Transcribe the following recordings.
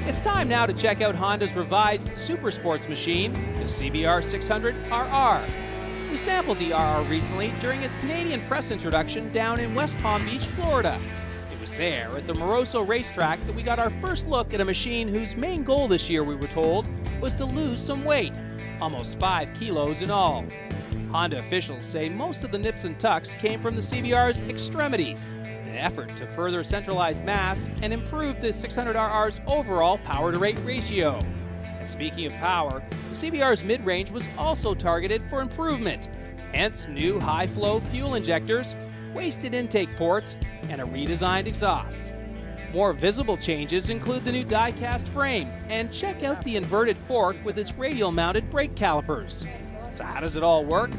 It's time now to check out Honda's revised super sports machine, the CBR600RR. We sampled the RR recently during its Canadian press introduction down in West Palm Beach, Florida. It was there at the Moroso racetrack that we got our first look at a machine whose main goal this year, we were told, was to lose some weight, almost 5 kilos in all. Honda officials say most of the nips and tucks came from the CBR's extremities, an effort to further centralize mass and improve the 600RR's overall power-to-rate ratio. And speaking of power, the CBR's mid-range was also targeted for improvement, hence new high-flow fuel injectors, wasted intake ports, and a redesigned exhaust. More visible changes include the new die-cast frame, and check out the inverted fork with its radial-mounted brake calipers. So how does it all work?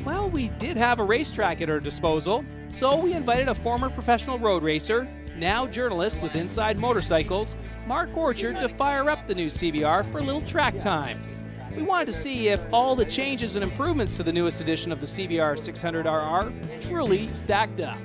Well, we did have a racetrack at our disposal, so we invited a former professional road racer, now journalist with Inside Motorcycles, Mark Orchard, to fire up the new CBR for a little track time. We wanted to see if all the changes and improvements to the newest edition of the CBR600RR truly stacked up.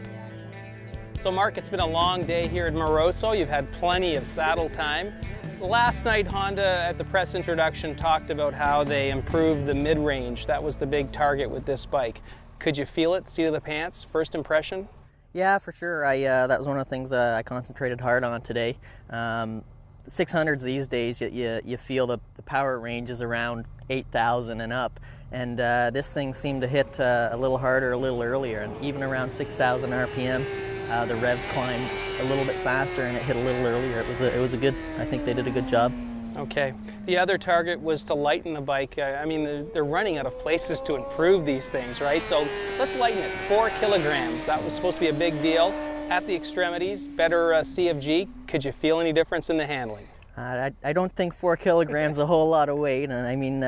So Mark, it's been a long day here at Moroso. You've had plenty of saddle time. Last night, Honda at the press introduction talked about how they improved the mid-range. That was the big target with this bike. Could you feel it, seat of the pants, first impression? Yeah, for sure. That was one of the things I concentrated hard on today. 600s these days, you feel the power range is around 8,000 and up. And this thing seemed to hit a little harder, a little earlier, and even around 6,000 RPM. The revs climbed a little bit faster and it hit a little earlier. It was a good, I think they did a good job. Okay. The other target was to lighten the bike. I mean, they're running out of places to improve these things, right? So let's lighten it. 4 kilograms. That was supposed to be a big deal. At the extremities, better CFG. Could you feel any difference in the handling? I don't think 4 kilograms is a whole lot of weight. And I mean,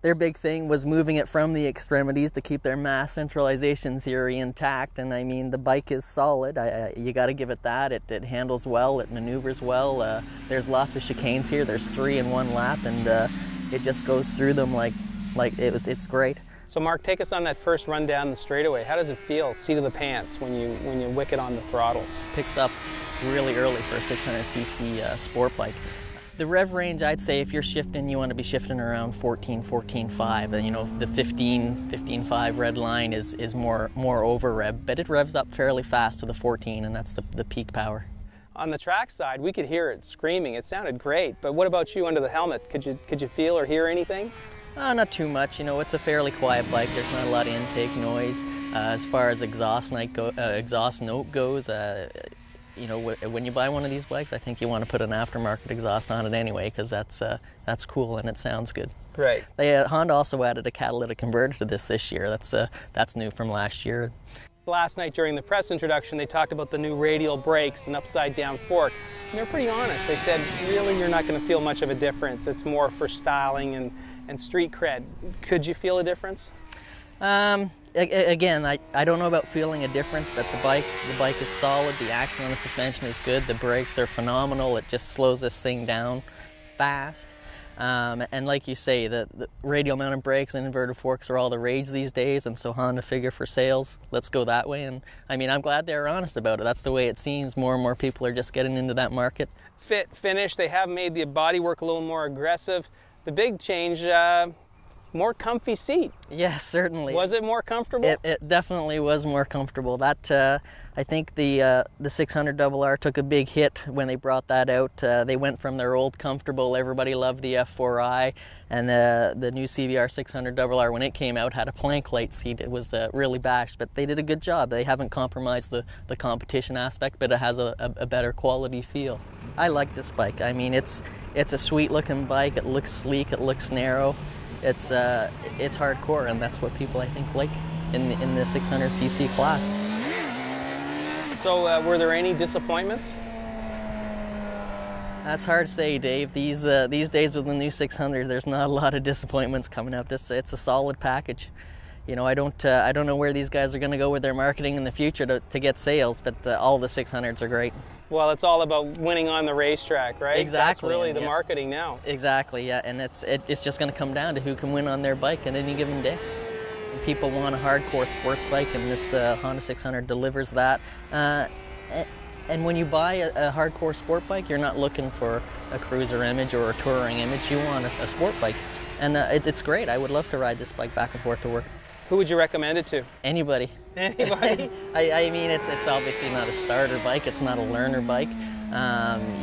their big thing was moving it from the extremities to keep their mass centralization theory intact. And I mean, the bike is solid. You got to give it that. It handles well, it maneuvers well. There's lots of chicanes here. There's 3 in one lap, and it just goes through them like it's great. So Mark, take us on that first run down the straightaway. How does it feel, seat of the pants, when you wick it on the throttle? Picks up really early for a 600cc sport bike. The rev range, I'd say if you're shifting, you want to be shifting around 14.5. And you know, the 15.5 red line is more over rev, but it revs up fairly fast to the 14, and that's the peak power. On the track side, we could hear it screaming. It sounded great, but what about you under the helmet? Could you feel or hear anything? Not too much. You know, it's a fairly quiet bike. There's not a lot of intake noise. As far as exhaust note goes, you know, when you buy one of these bikes, I think you want to put an aftermarket exhaust on it anyway, because that's cool and it sounds good. Right. Honda also added a catalytic converter to this year. That's new from last year. Last night during the press introduction, they talked about the new radial brakes and upside down fork. And they're pretty honest. They said, really, you're not going to feel much of a difference. It's more for styling and street cred. Could you feel a difference? Again, I don't know about feeling a difference, but the bike is solid. The action on the suspension is good. The brakes are phenomenal. It just slows this thing down fast. And like you say, the radial mounted brakes and inverted forks are all the rage these days, and so Honda figure for sales, let's go that way. And I mean, I'm glad they're honest about it. That's the way it seems. More and more people are just getting into that market. Fit, finish, they have made the bodywork a little more aggressive. The big change, more comfy seat. Yeah, certainly. Was it more comfortable? It definitely was more comfortable. That I think the 600RR took a big hit when they brought that out. They went from their old comfortable, everybody loved the F4i, and the new CBR600RR, when it came out, had a plank light seat. It was really bashed, but they did a good job. They haven't compromised the competition aspect, but it has a better quality feel. I like this bike. I mean, it's a sweet looking bike. It looks sleek, it looks narrow. It's hardcore, and that's what people, I think, like in the 600cc class. So were there any disappointments? That's hard to say, Dave. These days with the new 600, there's not a lot of disappointments coming out. It's a solid package. You know, I don't know where these guys are going to go with their marketing in the future to get sales, but all the 600s are great. Well, it's all about winning on the racetrack, right? Exactly. That's really the marketing now. Exactly, yeah, and it's just going to come down to who can win on their bike at any given day. And people want a hardcore sports bike, and this Honda 600 delivers that. And when you buy a hardcore sport bike, you're not looking for a cruiser image or a touring image. You want a sport bike. And it's great. I would love to ride this bike back and forth to work. Who would you recommend it to? Anybody. Anybody? I mean, it's obviously not a starter bike. It's not a learner bike.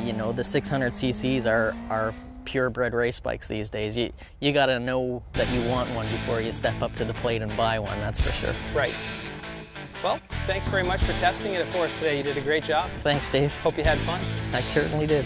You know, the 600 cc's are purebred race bikes these days. You got to know that you want one before you step up to the plate and buy one, that's for sure. Right. Well, thanks very much for testing it for us today. You did a great job. Thanks, Dave. Hope you had fun. I certainly did.